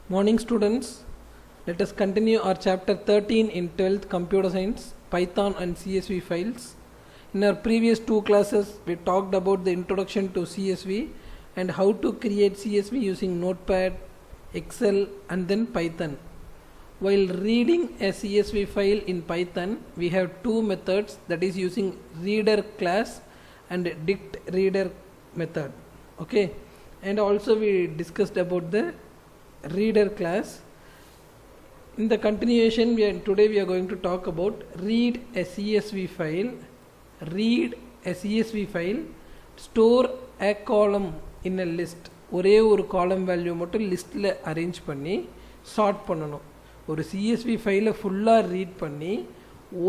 Morning students, let us continue our chapter 13 in 12th computer science, Python and CSV files. In our previous two classes we talked about the introduction to CSV and how to create CSV using Notepad, Excel and then Python. While reading a CSV file in Python, we have two methods, that is using reader class and dict reader method. Okay, and also we discussed about the reader class. In the continuation, today we are going to talk about read a CSV file, store a column in a list. ஒரே ஒரு காலம் value மட்டும் லிஸ்ட்டில் arrange பண்ணி chart பண்ணணும். ஒரு CSV ஃபைலை ஃபுல்லாக ரீட் பண்ணி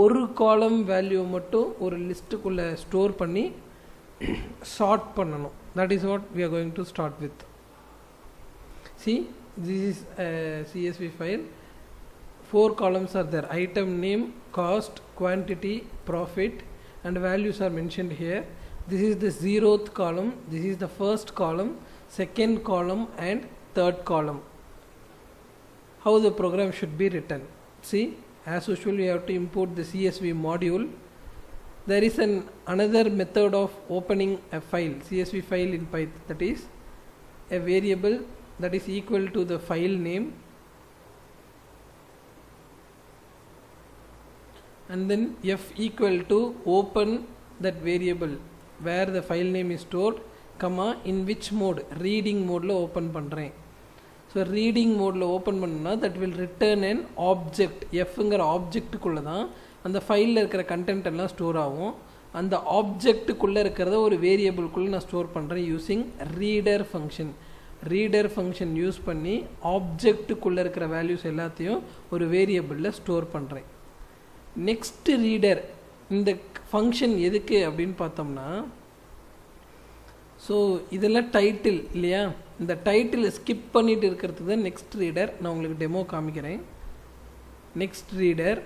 ஒரு காலம் வேல்யூ மட்டும் ஒரு லிஸ்ட்டுக்குள்ளே ஸ்டோர் பண்ணி சார்ட் பண்ணணும். That is what we are going to start with. See, this is a CSV file. 4 columns are there: item name, cost, quantity, profit, and values are mentioned here. This is the 0th column, this is the first column, second column and third column. How the program should be written? See, as usual we have to import the CSV module. There is another method of opening a file, CSV file in Python, that is a variable that is equal to the file name, and then f equal to open that variable where the file name is stored, comma in which mode, reading mode la open பண்றேன். So reading mode la open பண்ணா that will return an object. f ங்கற object குள்ள தான் அந்த ஃபைல்ல இருக்கிற content எல்லாம் store ஆகும். அந்த ஆப்ஜெக்ட் குள்ள இருக்கிறத ஒரு வேரியபிள் குள்ள நான் ஸ்டோர் பண்றேன் using reader function. Reader function use பண்ணி ஆப்ஜெக்ட் குள்ள இருக்கிற வேல்யூஸ் எல்லாத்தையும் ஒரு வேரியபிள்ல ஸ்டோர் பண்றேன். நெக்ஸ்ட் ரீடர், இந்த ஃபங்க்ஷன் எதுக்கு அப்படின்னு பார்த்தோம்னா, ஸோ இதெல்லாம் டைட்டில் இல்லையா, இந்த டைட்டில் ஸ்கிப் பண்ணிட்டு இருக்கிறதுக்கு தான் நெக்ஸ்ட் ரீடர். நான் உங்களுக்கு டெமோ காமிக்கிறேன். நெக்ஸ்ட் ரீடர்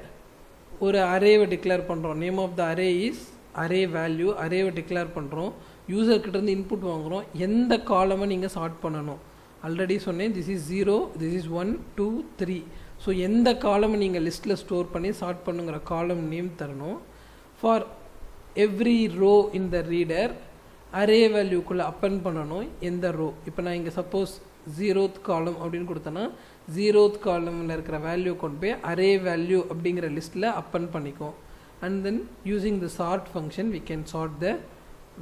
ஒரு அரேவை டிக்ளேர் பண்ணுறோம். Name of the array is array value. அரேவை டிக்ளேர் பண்ணுறோம், யூசர்கிட்டேருந்து இன்புட் வாங்குகிறோம். எந்த காலமை நீங்கள் சார்ட் பண்ணணும் ஆல்ரெடி சொன்னேன். This is 0, this is 1, 2, 3. So எந்த காலமை நீங்கள் லிஸ்ட்டில் ஸ்டோர் பண்ணி சார்ட் பண்ணுங்கிற காலம் நேம் தரணும். For every row in the reader array வேல்யூக்குள்ளே அப்பன் பண்ணணும் எந்த ரோ. இப்போ நான் இங்கே சப்போஸ் 0th காலம் அப்படின்னு கொடுத்தேன்னா 0th காலமில் இருக்கிற வேல்யூ கொண்டு போய் அரே வேல்யூ அப்படிங்கிற லிஸ்ட்டில் அப்பன் பண்ணிக்கும். And then using the sort function we can sort the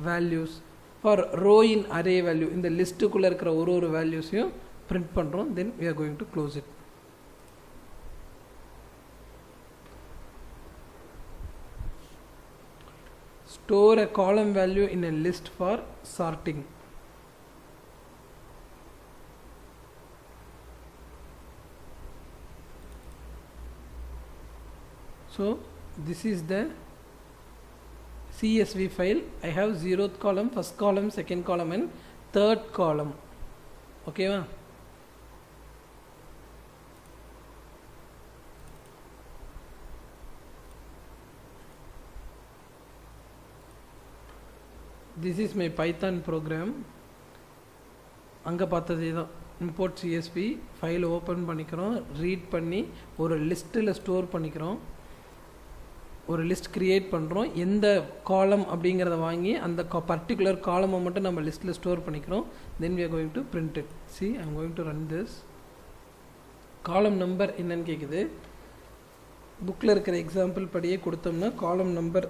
values for row in array value. இந்த லிஸ்ட்டுக்குள்ளே இருக்கிற ஒரு வேல்யூஸையும் பிரிண்ட் பண்ணுறோம். Then we are going to close it. Store a column value in a list for sorting. So this is the CSV file. I have 0th column, first column, second column and third column. Okay va? This is my Python program. அங்கே பார்த்ததே தான். import CSV file open பண்ணிக்கிறோம், read பண்ணி ஒரு லிஸ்ட்டில் store பண்ணிக்கிறோம், ஒரு list create பண்ணுறோம். எந்த காலம் அப்படிங்கிறத வாங்கி அந்த பர்டிகுலர் காலமை மட்டும் நம்ம லிஸ்ட்டில் ஸ்டோர் பண்ணிக்கிறோம். தென் we are going to print it. See, I am going to run this. காலம் நம்பர் என்னன்னு கேட்குது. புக்கில் இருக்கிற எக்ஸாம்பிள் படியே கொடுத்தோம்னா காலம் நம்பர்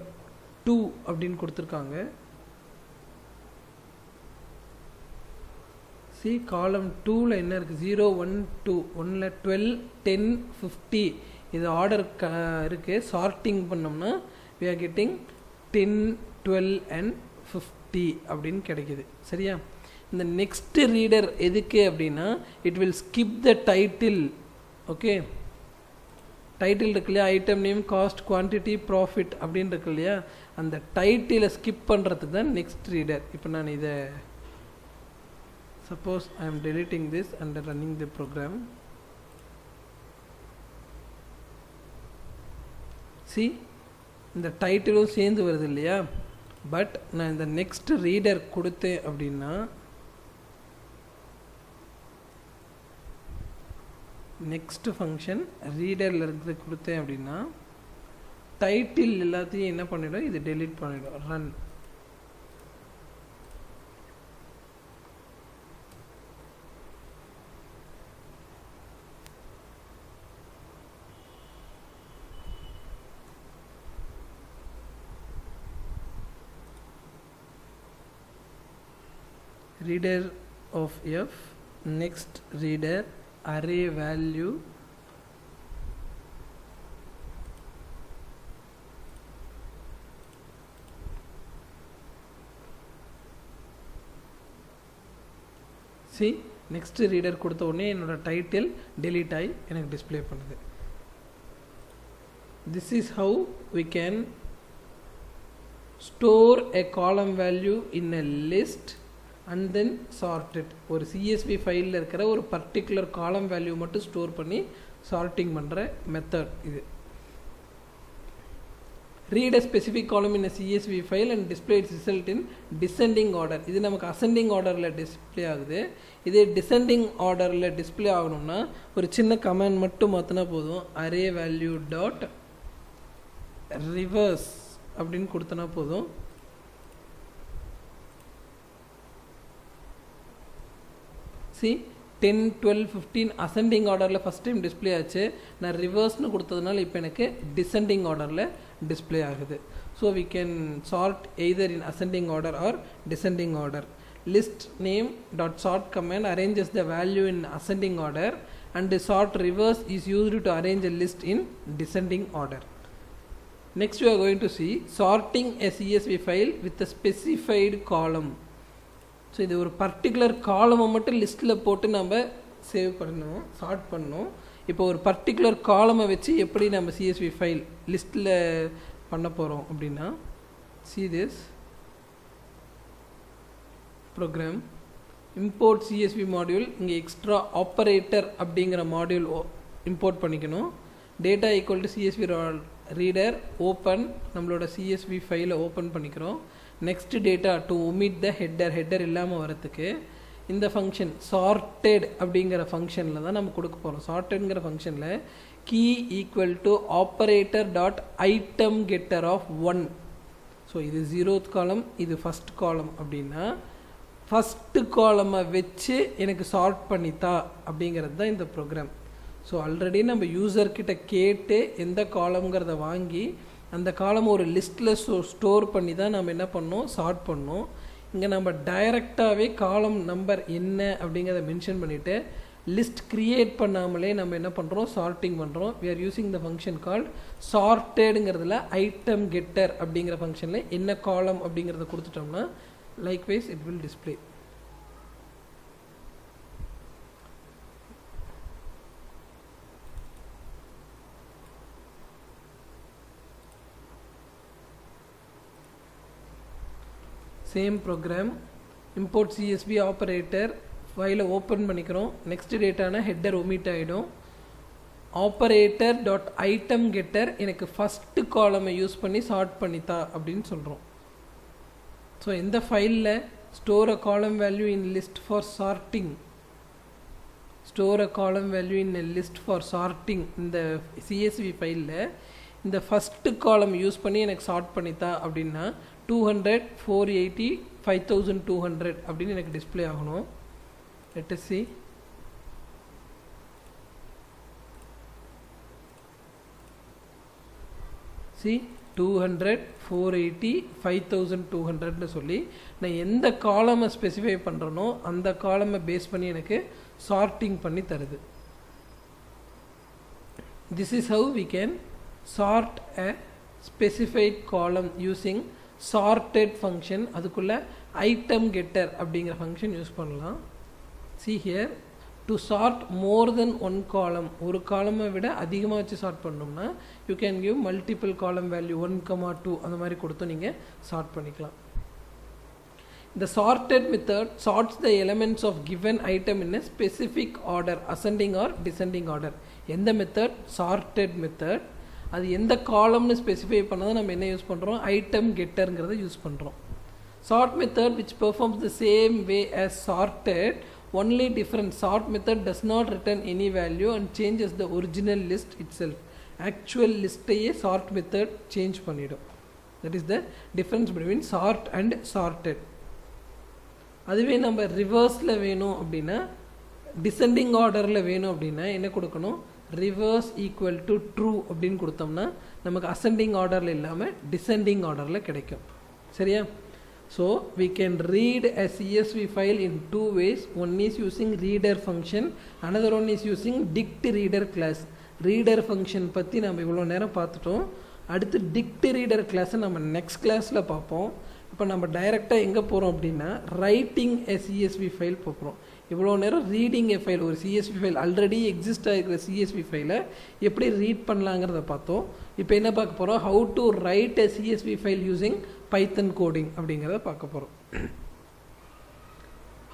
2 அப்படின்னு கொடுத்துருக்காங்க. See, column 2ல என்ன இருக்குது? 0, 1, 2. 1ல 12, 10, 50 இது ஆர்டர் இருக்குது. சார்ட்டிங் பண்ணோம்னா we are getting 10, 12 and 50 அப்படின்னு கிடைக்குது. சரியா? இந்த நெக்ஸ்ட் ரீடர் எதுக்கு அப்படின்னா, it will skip the title. Okay, title இருக்கு இல்லையா, item name, cost, quantity, profit அப்படின்னு இருக்கு இல்லையா, அந்த டைட்டிலை ஸ்கிப் பண்ணுறதுக்கு தான் நெக்ஸ்ட் ரீடர். இப்போ நான் இதை suppose I am deleting this and running the program. See, இந்த டைட்டிலும் சேர்ந்து வருது இல்லையா. பட் நான் இந்த நெக்ஸ்ட் ரீடர் கொடுத்தேன் அப்படின்னா நெக்ஸ்ட் ஃபங்க்ஷன் ரீடரில் இருக்கிறது கொடுத்தேன் அப்படின்னா டைட்டில் எல்லாத்தையும் என்ன பண்ணிடும், இது டெலீட் பண்ணிடும். Run. Reader of f, next reader array value see next reader கொடுத்த உடனே என்னோட டைட்டில் delete ஆகி எனக்கு டிஸ்ப்ளே பண்ணுது. This is how we can store a column value in a list and then sort it. ஒரு CSV ஃபைலில் இருக்கிற ஒரு பர்டிகுலர் காலம் வேல்யூ மட்டும் ஸ்டோர் பண்ணி சார்ட்டிங் பண்ணுற மெத்தட் இது. Read a specific column in a CSV file and display its result in descending order. இது நமக்கு ascending orderல டிஸ்ப்ளே ஆகுது. இதே descending orderல டிஸ்ப்ளே ஆகணும்னா ஒரு சின்ன கமாண்ட் மட்டும் மாற்றினா போதும். array value dot reverse அப்படின்னு கொடுத்தனா போதும். See 10, 12, 15 ascending orderல first time display ஆச்சு. நான் reverse னு கொடுத்ததுனால இப்போ எனக்கு descending orderல display ஆகுது. So we can sort either in ascending order or descending order. List name dot sort command arranges the value in ascending order and the sort reverse is used to arrange a list in descending order. Next we are going to see sorting a CSV file with a specified column. So இது ஒரு particular காலமை மட்டும் லிஸ்ட்டில் போட்டு நம்ம save பண்ணணும், chart பண்ணணும். இப்போ ஒரு பர்டிகுலர் காலமை வச்சு எப்படி நம்ம CSV ஃபைல் லிஸ்ட்டில் பண்ண போகிறோம் அப்படின்னா see this program import CSV module. இங்கே எக்ஸ்ட்ரா ஆப்பரேட்டர் அப்படிங்கிற மாடியூல் இம்போர்ட் பண்ணிக்கணும். Data equal to CSV reader open, நம்மளோட CSV ஃபைலை ஓப்பன் பண்ணிக்கிறோம். Next data to omit the header இல்லாமல் வரத்துக்கு இந்த ஃபங்க்ஷன் சார்ட்டட் அப்படிங்கிற ஃபங்க்ஷனில் தான் நம்ம கொடுக்க போகிறோம். சார்ட்டட்ங்கிற ஃபங்க்ஷனில் key equal to operator dot item getter of 1. So இது 0th காலம், இது ஃபஸ்ட் காலம் அப்படின்னா ஃபஸ்ட்டு காலமை வச்சு எனக்கு சார்ட் பண்ணித்தா அப்படிங்கிறது தான் இந்த ப்ரோக்ராம். ஸோ ஆல்ரெடி நம்ம யூசர்கிட்ட கேட்டு எந்த காலம்ங்கிறத வாங்கி அந்த காலம் ஒரு லிஸ்ட்டில் ஸ்டோர் பண்ணி தான் நம்ம என்ன பண்ணோம், சார்ட் பண்ணோம். இங்கே நம்ம டைரெக்டாகவே காலம் நம்பர் என்ன அப்படிங்கிறத மென்ஷன் பண்ணிவிட்டு லிஸ்ட் க்ரியேட் பண்ணாமலே நம்ம என்ன பண்ணுறோம், சார்ட்டிங் பண்ணுறோம். we are using the function called sortedங்கிறதுல ஐட்டம் கெட்டர் அப்படிங்கிற ஃபங்க்ஷனில் என்ன காலம் அப்படிங்கிறத கொடுத்துட்டோம்னா likewise it will display. Same program import CSV operator ஃபைலை ஓப்பன் பண்ணிக்கிறோம். நெக்ஸ்ட் டேட்டானா ஹெட்டர் omit ஆகிடும். ஆப்பரேட்டர் டாட் ஐட்டம் கெட்டர் எனக்கு ஃபஸ்ட்டு காலமை யூஸ் பண்ணி சார்ட் பண்ணித்தா அப்படின்னு சொல்கிறோம். ஸோ இந்த ஃபைலில் store a column value in list for sorting, store a column value in list for sorting இந்த CSV ஃபைலில் இந்த ஃபஸ்ட்டு காலம் யூஸ் பண்ணி எனக்கு சார்ட் பண்ணித்தா அப்படின்னா 200, 480, 5200 அப்படின்னு எனக்கு டிஸ்ப்ளே ஆகணும். let us see. see 200, 480, 5200ன்னு சொல்லி நான் எந்த காலமை ஸ்பெசிஃபை பண்ணுறனோ அந்த காலமை பேஸ் பண்ணி எனக்கு சார்ட்டிங் பண்ணி தருது. this is how we can sort a specified column using sorted function. அதுக்குள்ள item getter அப்படிங்கிற ஃபங்க்ஷன் யூஸ் பண்ணலாம். see here to sort more than one column, ஒரு காலமை விட அதிகமாக வச்சு சார்ட் பண்ணோம்னா you can give multiple column value 1, 2 அந்த மாதிரி கொடுத்து நீங்கள் சார்ட் பண்ணிக்கலாம். The sorted method sorts the elements of given item in a specific order, ascending or descending order. எந்த மெத்தட், sorted method. அது எந்த காலம்னு ஸ்பெசிஃபை பண்ணால் நம்ம என்ன யூஸ் பண்ணுறோம், ஐட்டம் கெட்டருங்கிறத யூஸ் பண்ணுறோம். Sort method which performs the same way as sorted only difference, sort method does not return any value and changes the original list itself. Actual list sort method change பண்ணிடும். That is the difference between sort and sorted. அதுவே நம்ம ரிவர்ஸில் வேணும் அப்படின்னா, descending ஆர்டரில் வேணும் அப்படின்னா என்ன கொடுக்கணும், ரிவர்ஸ் ஈக்குவல் டு ட்ரூ அப்படின்னு கொடுத்தோம்னா நமக்கு அசெண்டிங் ஆர்டரில் இல்லாமல் டிசெண்டிங் ஆர்டரில் கிடைக்கும். சரியா? So we can read a CSV file in two ways. One is using reader function, another one is using dict reader class. Reader function பற்றி நம்ம இவ்வளோ நேரம் பார்த்துட்டோம். அடுத்து dict reader class நம்ம நெக்ஸ்ட் கிளாஸில் பார்ப்போம். இப்போ நம்ம டைரெக்டாக எங்கே போகிறோம் அப்படின்னா ரைட்டிங் எ சிஎஸ்வி ஃபைல் போகிறோம். இவ்வளோ நேரம் ரீடிங் எ ஃபைல், ஒரு சிஎஸ்வி ஃபைல் ஆல்ரெடி எக்ஸிஸ்ட் ஆகிருக்கிற சிஎஸ்வி ஃபைலை எப்படி ரீட் பண்ணலாங்கிறத பார்த்தோம். இப்போ என்ன பார்க்க போகிறோம், how to write a CSV file using Python coding அப்படிங்கிறத பார்க்க போகிறோம்.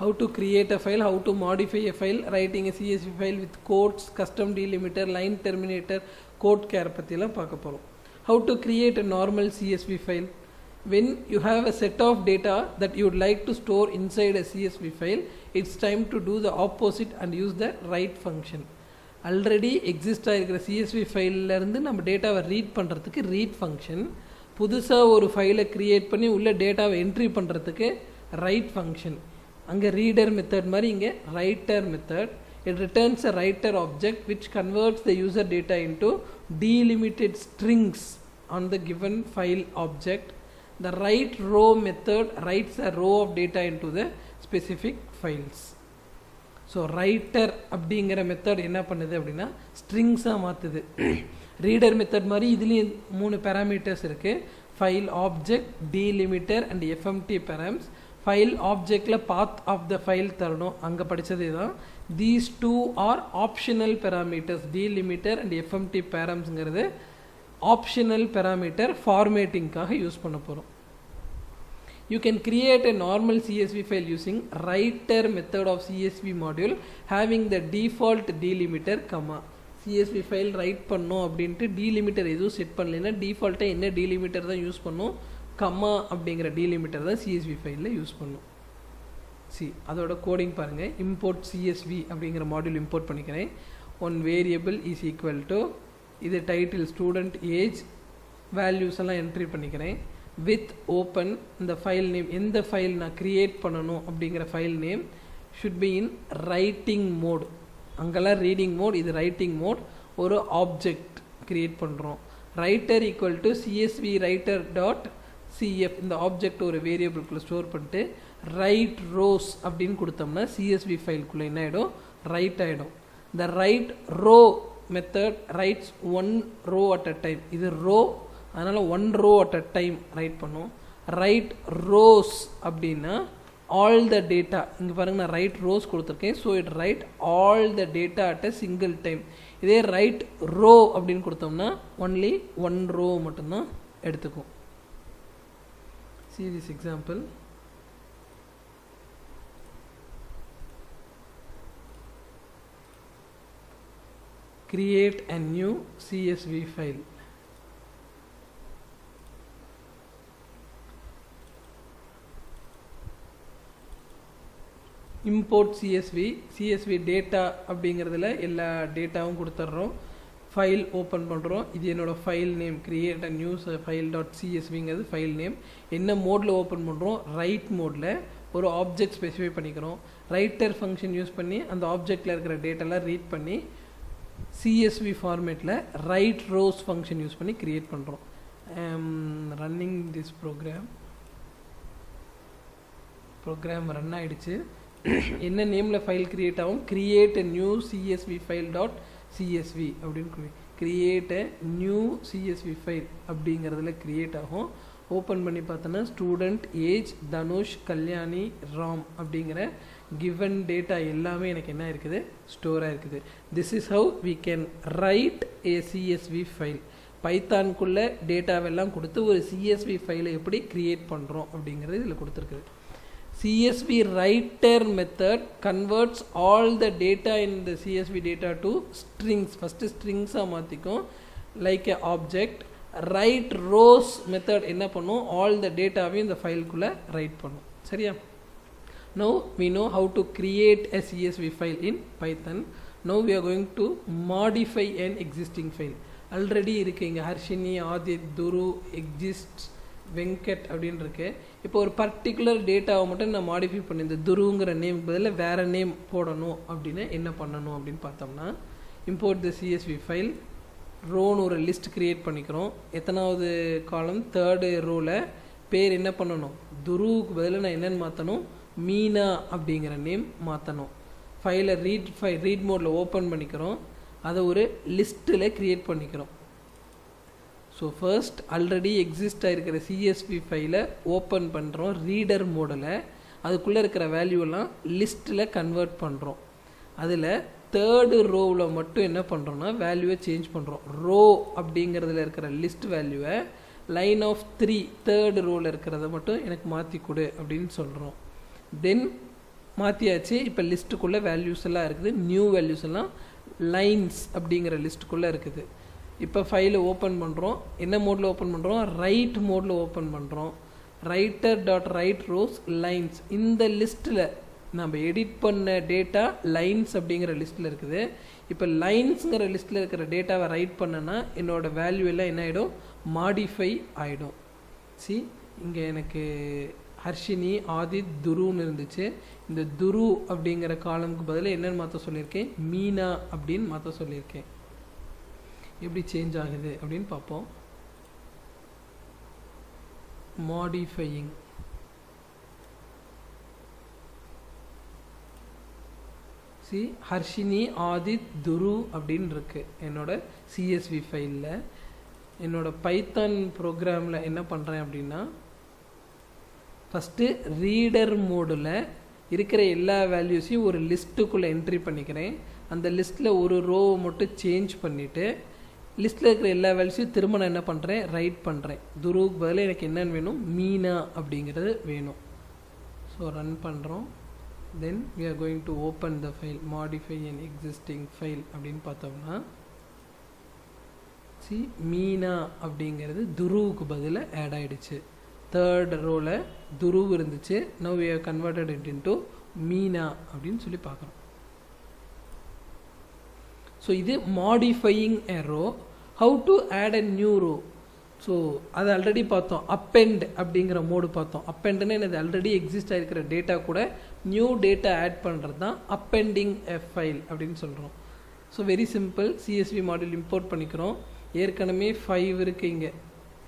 How to create a file, how to modify a file, writing a CSV file with quotes, custom delimiter, line terminator, quote care பற்றிலாம் பார்க்க போகிறோம். How to create a normal CSV file. When you have a set of data that you would like to store inside a CSV file, it's time to do the opposite and use the write function. Already exist ஆகிருக்கிற CSV ஃபைல்லேருந்து நம்ம டேட்டாவை read பண்ணுறதுக்கு read function, புதுசாக ஒரு ஃபைலை create பண்ணி உள்ள டேட்டாவை entry பண்ணுறதுக்கு ரைட் ஃபங்க்ஷன். அங்கே ரீடர் மெத்தட் மாதிரி இங்கே writer method. It returns a writer object which converts the user data into delimited strings on the given file object. The write row method writes a row of data into the specific files. So writer அப்படிங்கிற method என்ன பண்ணுது அப்படின்னா ஸ்ட்ரிங்ஸாக மாற்றுது. Reader method மாதிரி இதுலேயும் 3 parameters இருக்குது, file object, delimiter and FMT params. File ஆப்ஜெக்டில் path of the file தரணும், அங்கே படித்ததே தான். These two are optional parameters, delimiter and FMT பேராம்ஸுங்கிறது ஆப்ஷனல் பேராமீட்டர் ஃபார்மேட்டிங்காக யூஸ் பண்ண போகிறோம். You can create a normal CSV file using writer method of CSV module having the default delimiter, CSV file write பண்ணோம் அப்படின்ட்டு delimiter எதுவும் set பண்ணலைன்னா டிஃபால்ட்டாக என்ன டீலிமிட்டர் தான் யூஸ் பண்ணோம், கம்மா அப்படிங்கிற டீலிமிட்டர் தான் CSV ஃபைலில் யூஸ் பண்ணும். அதோட கோடிங் பாருங்கள். இம்போர்ட் CSV அப்படிங்கிற மாடியூல் இம்போர்ட் பண்ணிக்கிறேன். One variable is equal to, இது டைட்டில் ஸ்டூடெண்ட் ஏஜ், வேல்யூஸ் எல்லாம் என்ட்ரி பண்ணிக்கிறேன். வித் ஓப்பன், இந்த ஃபைல் நேம், எந்த ஃபைல் நான் க்ரியேட் பண்ணணும் அப்படிங்கிற file name should be in writing mode. அங்கெல்லாம் ரீடிங் மோட், இது ரைட்டிங் மோட். ஒரு ஆப்ஜெக்ட் க்ரியேட் பண்ணுறோம். Writer equal to CSV writer dot CF, இந்த ஆப்ஜெக்ட் ஒரு வேரியபிள்குள்ளே ஸ்டோர் பண்ணிட்டு ரைட் ரோஸ் அப்படின்னு கொடுத்தோம்னா CSV ஃபைலுக்குள்ளே என்ன ஆகிடும், ரைட் ஆகிடும். இந்த write row method writes 1 row at a time. இது ரோ, அதனால் 1 row at a time write பண்ணும். ரைட் ரோஸ் அப்படின்னா ஆல் த டேட்டா, இங்கே பாருங்கள் நான் ரைட் ரோஸ் கொடுத்துருக்கேன். So it write all the data at a single time. இதே write row அப்படின்னு கொடுத்தோம்னா ஒன்லி 1 row மட்டும்தான் எடுத்துக்கும். See this example. Create a new CSV file. Import CSV data அப்படிங்கிறதுல எல்லா டேட்டாவும் கொடுத்துட்றோம். ஃபைல் ஓப்பன் பண்ணுறோம். இது என்னோடய file name, create a new file dot சிஎஸ்விங்கிறது ஃபைல் நேம். என்ன மோடில் ஓப்பன் பண்ணுறோம், ரைட் மோடில். ஒரு ஆப்ஜெக்ட் ஸ்பெசிஃபை பண்ணிக்கிறோம். ரைட்டர் ஃபங்க்ஷன் யூஸ் பண்ணி அந்த ஆப்ஜெக்டில் இருக்கிற டேட்டெல்லாம் ரீட் பண்ணி சிஎஸ்வி ஃபார்மேட்டில் ரைட் ரோஸ் ஃபங்க்ஷன் யூஸ் பண்ணி க்ரியேட் பண்ணுறோம். ரன்னிங் திஸ் ப்ரோக்ராம் ரன் ஆகிடுச்சு. என்ன நேமில் ஃபைல் க்ரியேட் ஆகும், create a new CSV file dot CSV அப்படின்னு create a new CSV file அப்படிங்கிறதுல க்ரியேட் ஆகும். ஓப்பன் பண்ணி பார்த்தோன்னா ஸ்டூடெண்ட் ஏஜ், தனுஷ், கல்யாணி, ராம் அப்படிங்கிற கிவன் டேட்டா எல்லாமே எனக்கு என்ன இருக்குது, ஸ்டோராக இருக்குது. This is how we can write a CSV file. பைத்தானுக்குள்ளே டேட்டாவெல்லாம் கொடுத்து ஒரு சிஎஸ்வி ஃபைலை எப்படி க்ரியேட் பண்ணுறோம் அப்படிங்கிறது இதில் கொடுத்துருக்குது. CSV writer method converts all the data in the CSV data to strings. First strings மாற்றிக்கும் like a object. Write rows method என்ன பண்ணும், all the dataவையும் இந்த ஃபைலுக்குள்ளே ரைட் பண்ணும். சரியா? Now we know how to create a CSV file in Python. Now we are going to modify an existing file. Already இருக்கு இங்க ஹர்ஷினி, ஆதித், துரு, exists, Venkat அப்படின்னு இருக்கு. இப்போ ஒரு பர்டிகுலர் டேட்டாவை மட்டும் நான் மாடிஃபை பண்ணி இந்த துருங்கிற நேம் பதில் வேற நேம் போடணும் அப்படின்னா என்ன பண்ணணும் அப்படின்னு பார்த்தோம்னா, import the CSV file, ரோன்னு ஒரு லிஸ்ட் கிரியேட் பண்ணிக்கிறோம். எத்தனாவது காலம்? தேர்டு ரோவில் பேர் என்ன பண்ணணும்? துருவுக்கு பதில் நான் என்னென்னு மாற்றணும்? மீனா அப்படிங்கிற நேம் மாற்றணும். ஃபைலை ரீட் மோடில் ஓப்பன் பண்ணிக்கிறோம். அதை ஒரு லிஸ்ட்டில் க்ரியேட் பண்ணிக்கிறோம். ஸோ ஃபர்ஸ்ட் ஆல்ரெடி எக்ஸிஸ்ட் ஆகிருக்கிற சிஎஸ்வி ஃபைலை ஓப்பன் பண்ணுறோம் ரீடர் மோடில். அதுக்குள்ளே இருக்கிற வேல்யூலாம் லிஸ்ட்டில் கன்வெர்ட் பண்ணுறோம். அதில் தேர்டு ரோவில் மட்டும் என்ன பண்ணுறோன்னா வேல்யூவை சேஞ்ச் பண்ணுறோம். ரோ அப்படிங்கிறதுல இருக்கிற லிஸ்ட் வேல்யூவை லைன் ஆஃப் 3 தேர்டு ரோவில் இருக்கிறத மட்டும் எனக்கு மாற்றி கொடு அப்படின்னு சொல்கிறோம். தென் மாற்றியாச்சு. இப்போ லிஸ்ட்டுக்குள்ளே வேல்யூஸ் எல்லாம் இருக்குது. நியூ வேல்யூஸ் எல்லாம் லைன்ஸ் அப்படிங்கிற லிஸ்ட்டுக்குள்ளே இருக்குது. இப்போ ஃபைலை ஓப்பன் பண்ணுறோம். என்ன மோடில் ஓப்பன் பண்ணுறோம்? ரைட் மோடில் ஓப்பன் பண்ணுறோம். writer.write rows lines. இந்த லிஸ்ட்டில் நம்ம எடிட் பண்ண டேட்டா லைன்ஸ் அப்படிங்கிற லிஸ்ட்டில் இருக்குது. இப்போ லைன்ஸுங்கிற லிஸ்ட்டில் இருக்கிற டேட்டாவை ரைட் பண்ணனா என்னோட வேல்யூ எல்லாம் என்ன ஆகிடும்? மாடிஃபை ஆகிடும். சி இங்கே எனக்கு ஹர்ஷினி, ஆதித், துருன்னு இருந்துச்சு. இந்த துரு அப்படிங்கிற காலமுக்கு பதில் என்னென்னு மாற்ற சொல்லியிருக்கேன்? மீனா அப்படின்னு மாற்ற சொல்லியிருக்கேன். எப்படி சேஞ்ச் ஆகுது அப்படின்னு பார்ப்போம். மாடிஃபையிங். சி ஹர்ஷினி, ஆதித், துரு அப்படின்னு இருக்கு என்னோட சிஎஸ்வி ஃபைலில். என்னோட பைத்தான் ப்ரோக்ராமில் என்ன பண்ணுறேன் அப்படின்னா, ஃபஸ்ட்டு ரீடர் மோடில் இருக்கிற எல்லா வேல்யூஸையும் ஒரு லிஸ்ட்டுக்குள்ளே என்ட்ரி பண்ணிக்கிறேன். அந்த லிஸ்ட்டில் ஒரு ரோவை மட்டும் சேஞ்ச் பண்ணிவிட்டு லிஸ்ட்டில் இருக்கிற எல்லா வேல்யூஸையும் திரும்ப நான் என்ன பண்ணுறேன்? ரைட் பண்ணுறேன். துருவுக்கு பதில் எனக்கு என்னென்னு வேணும்? மீனா அப்படிங்கிறது வேணும். ஸோ ரன் பண்ணுறோம். தென் we are going to open the file, modify an existing file அப்படின்னு பார்த்தோம்னா, சி மீனா அப்படிங்கிறது துருவுக்கு பதில் ஆட் ஆகிடுச்சு. தேர்ட் ரோவில் துரு இருந்துச்சு. now we have converted it into Meena அப்படின்னு சொல்லி பார்க்குறோம். ஸோ இது modifying a row. how to add a new row? So அது ஆல்ரெடி பார்த்தோம். அப்பெண்ட் அப்படிங்கிற மோடு பார்த்தோம். அப்பெண்டுன்னு எனக்கு ஆல்ரெடி எக்ஸிஸ்ட் ஆகிருக்கிற டேட்டா கூட நியூ டேட்டா ஆட் பண்ணுறது தான் அப்பெண்டிங் எ ஃபைல் அப்படின்னு சொல்கிறோம். So very simple. CSV module import பண்ணிக்கிறோம். ஏற்கனவே 5 இருக்குது இங்கே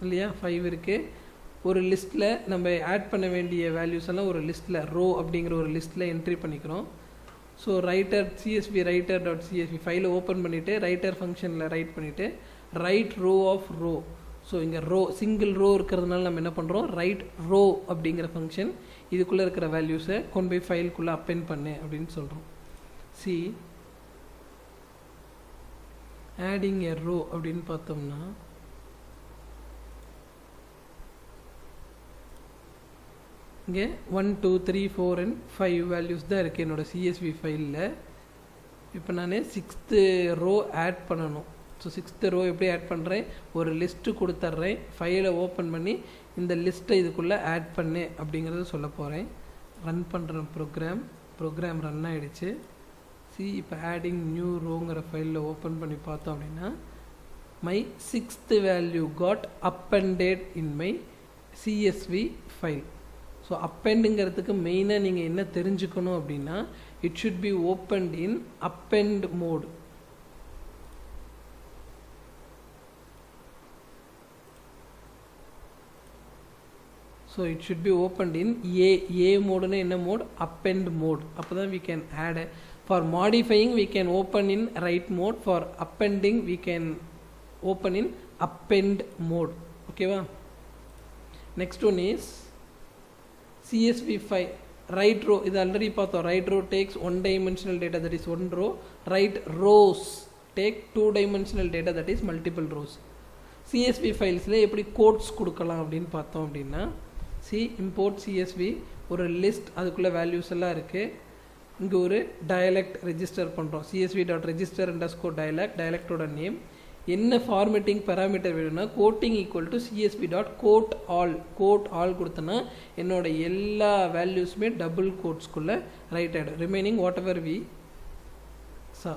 இல்லையா? 5 இருக்குது. ஒரு லிஸ்ட்டில் நம்ம ஆட் பண்ண வேண்டிய வேல்யூஸ் எல்லாம் ஒரு லிஸ்ட்டில் ரோ அப்படிங்கிற ஒரு லிஸ்ட்டில் என்ட்ரி பண்ணிக்கிறோம். ஸோ சிஎஸ்வி ரைட்டர்.சிஎஸ்வி ஃபைலை ஓப்பன் பண்ணிவிட்டு ரைட்டர் ஃபங்க்ஷனில் ரைட் பண்ணிவிட்டு write row of row. So இங்கே ரோ சிங்கிள் ரோ இருக்கிறதுனால நம்ம என்ன பண்ணுறோம்? ரைட் ரோ அப்படிங்கிற ஃபங்க்ஷன் இதுக்குள்ளே இருக்கிற வேல்யூஸை கொண்டு போய் ஃபைலுக்குள்ளே அப்பெண்ட் பண்ணு அப்படின்னு சொல்கிறோம். சி ஆடிங் எ ரோ அப்படின்னு பார்த்தோம்னா, இங்கே 1 2 3 4 and 5 வேல்யூஸ் தான் இருக்குது என்னோடய சிஎஸ்வி ஃபைலில். இப்போ நான் 6th ரோ ஆட் பண்ணணும். ஸோ 6th ரோ எப்படி ஆட் பண்ணுறேன்? ஒரு லிஸ்ட்டு கொடுத்துட்றேன். ஃபைலை ஓப்பன் பண்ணி இந்த லிஸ்ட்டை இதுக்குள்ளே ஆட் பண்ணு அப்படிங்கிறத சொல்ல போகிறேன். ரன் பண்ணுற ப்ரோக்ராம் ரன் ஆகிடுச்சு. சி இப்போ ஆடிங் நியூ ரோங்கிற ஃபைலில் ஓப்பன் பண்ணி பார்த்தோம் அப்படின்னா, my 6th value got appended in my CSV file. So அப்பெண்டுங்கிறதுக்கு மெயினாக நீங்கள் என்ன தெரிஞ்சுக்கணும் அப்படின்னா, it should be opened in append mode. So it should be opened in A மோடுன்னு என்ன மோட்? Append mode. அப்போ தான் we can add. For modifying we can open in write mode. For appending we can open in append mode. ஓகேவா? Next one is CSV file write row. இது already பார்த்தோம். write row takes 1-dimensional data, that is 1 row. write rows take 2-dimensional data, that is multiple rows. CSV ஃபைல்ஸில் எப்படி quotes கொடுக்கலாம் அப்படின்னு பார்த்தோம் அப்படின்னா, import CSV ஒரு லிஸ்ட், அதுக்குள்ளே வேல்யூஸ் எல்லாம் இருக்குது. இங்கே ஒரு டயலெக்ட் ரெஜிஸ்டர் பண்ணுறோம். csv.register_dialect, டயலெக்டோட நேம். என்ன ஃபார்மேட்டிங் பேராமீட்டர் வேணும்னா quoting equal to CSV dot quote all கொடுத்தனா என்னோட எல்லா வேல்யூஸுமே டபுள் கோட்ஸ்குள்ளே ரைட் ஆகிடும். Remaining whatever we saw.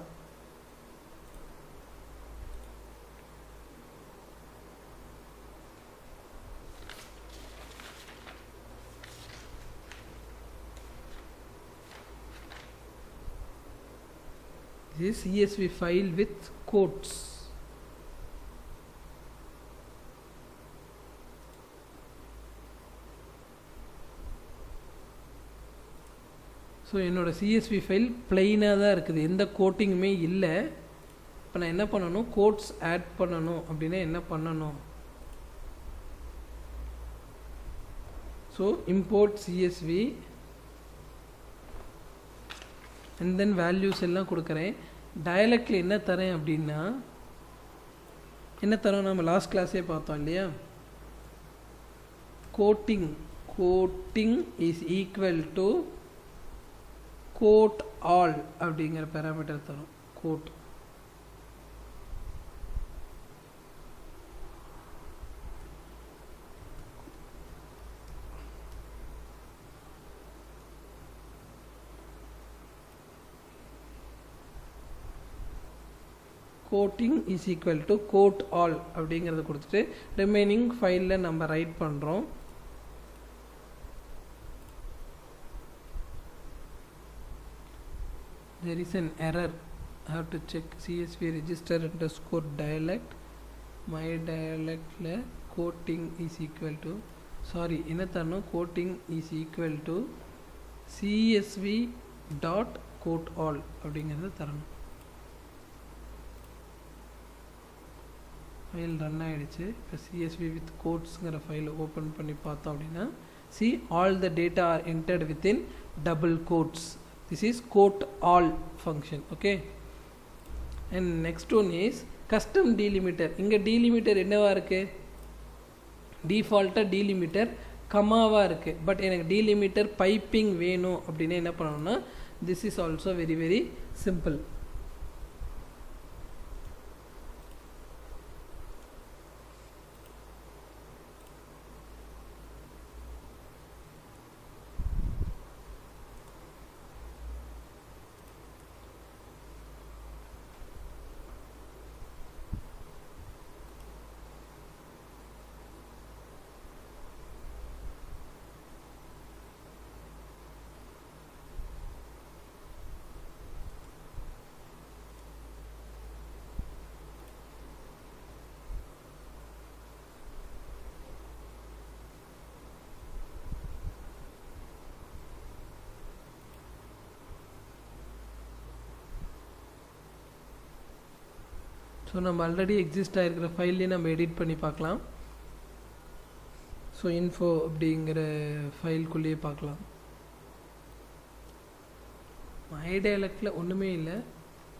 This is CSV file with quotes. ஸோ என்னோடய சிஎஸ்வி ஃபைல் பிளெயினாக தான் இருக்குது, எந்த கோட்டிங்குமே இல்லை. இப்போ நான் என்ன பண்ணணும், கோட்ஸ் ஆட் பண்ணணும் அப்படின்னா என்ன பண்ணணும், so import CSV and then values எல்லாம் கொடுக்குறேன். டயலக்டில் என்ன தரேன் அப்படின்னா என்ன தரோம், நம்ம லாஸ்ட் கிளாஸே பார்த்தோம் இல்லையா, quoting is equal to quote all அப்படிங்கிற பேராமீட்டர் தரும். Quote quoting is equal to quote all அப்படிங்கிறத கொடுத்துட்டு ரிமைனிங் ஃபைலில் நம்ம ரைட் பண்ணுறோம். There is an error. I have to check CSV register underscore dialect. My dialect la quoting is equal to, sorry, என்ன தரணும், quoting is equal to CSV dot quote all அப்படிங்கிறத தரணும். File run ஆகிடுச்சு. இப்போ CSV with quotesங்கிற ஃபைலை open பண்ணி பார்த்தோம் அப்படின்னா see all the data are entered within double quotes. This is quote all function. Okay, and next one is custom delimiter. இங்க delimiter என்னவா இருக்கு, டிஃபால்ட்டா delimiter கமாவா இருக்கு. பட் எனக்கு delimiter பைப்பிங் வேணும் அப்படின்னா என்ன பண்ணணும்னா this is also very very simple. So நம்ம ஆல்ரெடி எக்ஸிஸ்ட் ஆகிருக்கிற ஃபைல்லே நம்ம எடிட் பண்ணி பார்க்கலாம். ஸோ இன்ஃபோ அப்படிங்கிற ஃபைல்குள்ளேயே பார்க்கலாம். மை டயலக்டில் ஒன்றுமே இல்லை.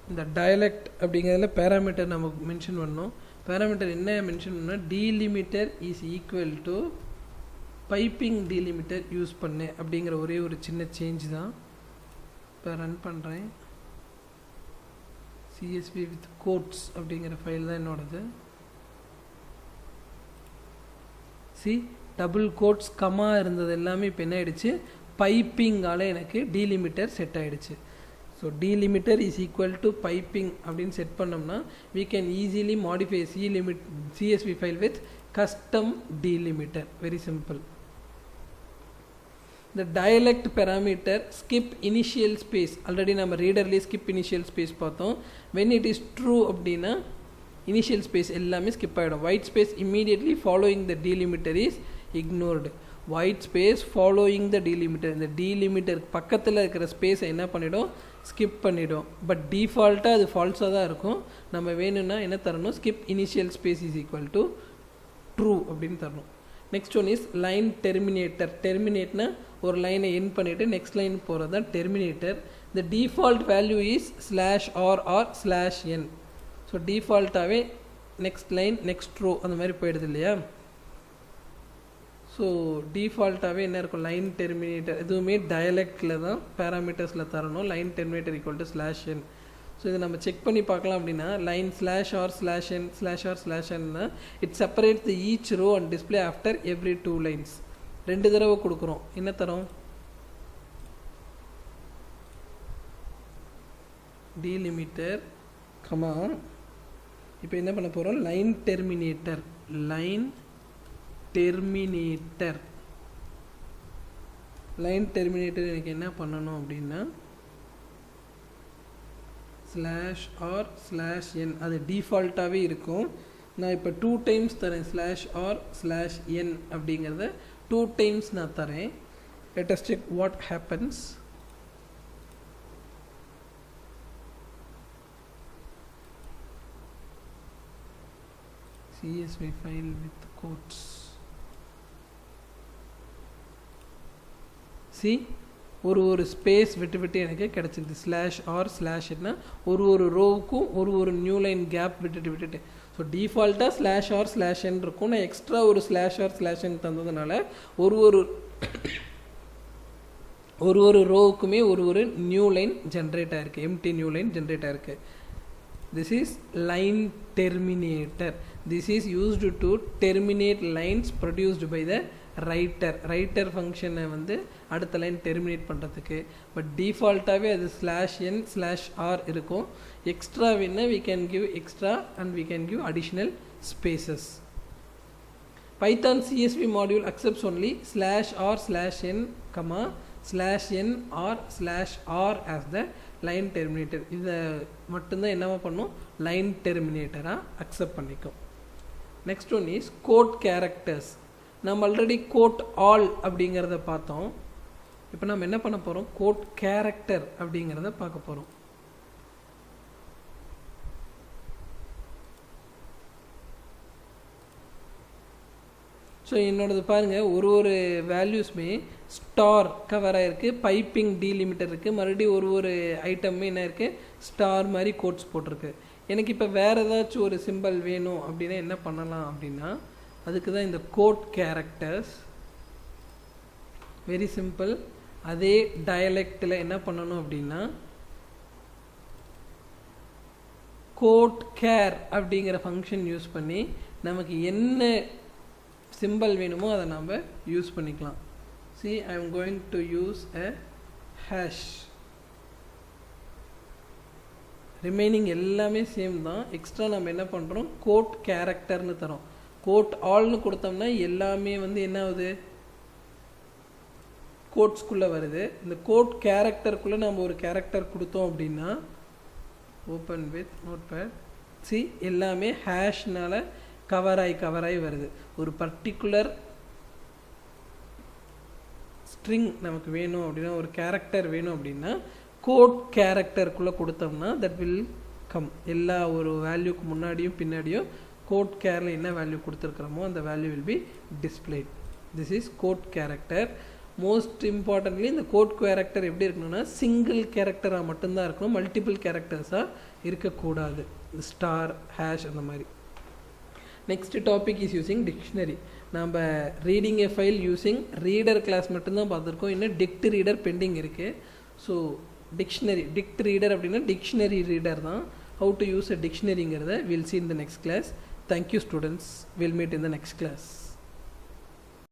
இந்த டயலக்ட் அப்படிங்கிறதுல பேராமீட்டர் நம்ம மென்ஷன் பண்ணோம். பேராமீட்டர் என்ன மென்ஷன் பண்ணால் delimiter is equal to piping delimiter use பண்ணு அப்படிங்கிற ஒரே ஒரு சின்ன சேஞ்ச் தான். இப்போ ரன் பண்ணுறேன். CSV with quotes அப்படிங்கிற ஃபைல் தான் என்னோடது. சி டபுள் கோட்ஸ் கமா இருந்தது எல்லாமே இப்போ என்ன ஆகிடுச்சு, பைப்பிங்கால் எனக்கு டீலிமிட்டர் செட் ஆகிடுச்சு. So delimiter is equal to piping அப்படின்னு செட் பண்ணோம்னா we can easily modify CSV file with custom delimiter. Very simple. The dialect parameter skip initial space, already நம்ம ரீடர்லேயே skip initial space பார்த்தோம். when it is true அப்படின்னா initial space எல்லாமே skip ஆகிடும். white space immediately following the delimiter is ignored. white space following the delimiter, இந்த delimiter பக்கத்தில் இருக்கிற ஸ்பேஸை என்ன பண்ணிடும், skip பண்ணிடும். பட் டிஃபால்ட்டாக அது ஃபால்ஸாக தான் இருக்கும். நம்ம வேணும்னா என்ன தரணும், skip initial space is equal to true அப்படின்னு தரணும். Next one is line terminator. டெர்மினேட்னா ஒரு லைனை என் பண்ணிவிட்டு நெக்ஸ்ட் லைன் போகிறது தான் terminator. The default value is /r/n. So டிஃபால்ட்டாகவே நெக்ஸ்ட் லைன் நெக்ஸ்ட் ரோ அந்த மாதிரி போயிடுது இல்லையா. ஸோ டிஃபால்ட்டாகவே என்ன இருக்கும், லைன் டெர்மினேட்டர் எதுவுமே டயலக்டில் தான் பேராமீட்டர்ஸில் தரணும். Line terminator equal to /n. So இதை நம்ம செக் பண்ணி பார்க்கலாம் அப்படின்னா line slash R slash N slash R slash என்னா it separate the each row and display after every 2 lines. 2 தடவை கொடுக்குறோம். என்ன தரோம்? டீலிமிட்டர் கமா இப்போ என்ன பண்ண போகிறோம்? Line terminator. லைன் டெர்மினேட்டர் எனக்கு என்ன பண்ணணும் அப்படின்னா ஸ்லாஷ் ஆர் ஸ்லாஷ் என், அது டிஃபால்ட்டாகவே இருக்கும். நான் இப்போ 2 டைம்ஸ் தரேன். ஸ்லாஷ் ஆர் ஸ்லாஷ் என் அப்படிங்கிறத 2 டைம்ஸ் நான் தரேன். Let us check what happens. CSV file with quotes. See, ஒரு ஸ்பேஸ் விட்டு எனக்கு கிடச்சிது. ஸ்லாஷ் ஆர் ஸ்லாஷ் என்ன ஒரு ரோவுக்கும் ஒரு நியூ லைன் கேப் விட்டுட்டு ஸோ டிஃபால்ட்டாக ஸ்லாஷ் ஆர் ஸ்லாஷ் என் இருக்கும். நான் எக்ஸ்ட்ரா ஒரு ஸ்லாஷ் ஆர் ஸ்லாஷ் என் தந்ததுனால ஒரு ரோவுக்குமே ஒரு நியூ லைன் ஜென்ரேட் ஆயிருக்கு. எம்டி நியூ லைன் ஜென்ரேட் ஆயிருக்கு. This is line terminator. This is used to terminate lines produced by the writer function வந்து அடுத்த லைன் terminate பண்ணுறதுக்கு. பட் டிஃபால்ட்டாகவே அது ஸ்லாஷ் என் ஸ்லாஷ் ஆர் இருக்கும். Extra வேணா we can give extra and we can give additional spaces. Python CSV module accepts only slash or slash n comma slash n or slash r as the line terminator. இதை மட்டும்தான் என்னவா பண்ணும்? Line டெர்மினேட்டராக accept பண்ணிக்கும். Next one is quote characters. நம்ம already quote all அப்படிங்கிறத பார்த்தோம். இப்போ நம்ம என்ன பண்ண போகிறோம்? கோட் கேரக்டர் அப்படிங்கிறத பார்க்க போகிறோம். ஸோ என்னோடது பாருங்கள், ஒரு வேல்யூஸ்மே ஸ்டார் கவர் ஆகிருக்கு. பைப்பிங் டீலிமிட்டர் இருக்குது. மறுபடியும் ஒரு ஐட்டமே என்ன இருக்குது? ஸ்டார் மாதிரி கோட்ஸ் போட்டிருக்கு. எனக்கு இப்போ வேறு ஏதாச்சும் ஒரு சிம்பிள் வேணும் அப்படின்னா என்ன பண்ணலாம் அப்படின்னா அதுக்கு தான் இந்த கோட் கேரக்டர்ஸ். Very simple. அதே டயலெக்டில் என்ன பண்ணணும் அப்படின்னா கோட் கேர் அப்படிங்கிற ஃபங்க்ஷன் யூஸ் பண்ணி நமக்கு என்ன சிம்பிள் வேணுமோ அதை நம்ம யூஸ் பண்ணிக்கலாம். See, I am going to use a hash. Remaining எல்லாமே சேம் தான். எக்ஸ்ட்ரா நம்ம என்ன பண்ணுறோம்? கோட் கேரக்டர்னு தரோம். கோட் ஆல்னு கொடுத்தோம்னா எல்லாமே வந்து என்ன ஆகுது? கோட்ஸ்குள்ளே வருது. இந்த கோட் கேரக்டருக்குள்ளே நம்ம ஒரு கேரக்டர் கொடுத்தோம் அப்படின்னா ஓப்பன் வித் நோட்பேட். See, எல்லாமே ஹேஷ்னால் கவராய் வருது. ஒரு பர்டிகுலர் ஸ்ட்ரிங் நமக்கு வேணும் அப்படின்னா ஒரு கேரக்டர் வேணும் அப்படின்னா கோட் கேரக்டருக்குள்ளே கொடுத்தோம்னா தட் வில் கம். எல்லா ஒரு வேல்யூக்கு முன்னாடியும் பின்னாடியும் கோட் கேரில் என்ன வேல்யூ கொடுத்துருக்குறோமோ அந்த value will be displayed. This is quote character. Most importantly இந்த கோட் கேரக்டர் எப்படி இருக்கணும்னா சிங்கிள் கேரக்டராக மட்டும்தான் இருக்கணும். மல்டிபிள் கேரக்டர்ஸாக இருக்கக்கூடாது. ஸ்டார் ஹேஷ் அந்த மாதிரி. Next topic is using dictionary. நம்ம reading a file using reader class மட்டும்தான் பார்த்துருக்கோம். இன்னும் டிக்ட் ரீடர் பெண்டிங் இருக்குது. ஸோ டிக்ஷனரி டிக்ட் ரீடர் அப்படின்னா டிக்ஷனரி ரீடர் தான். ஹவு டு யூஸ் அ டிக்ஷனரிங்கிறத will see in the next class. Thank you students. Will meet in the next class.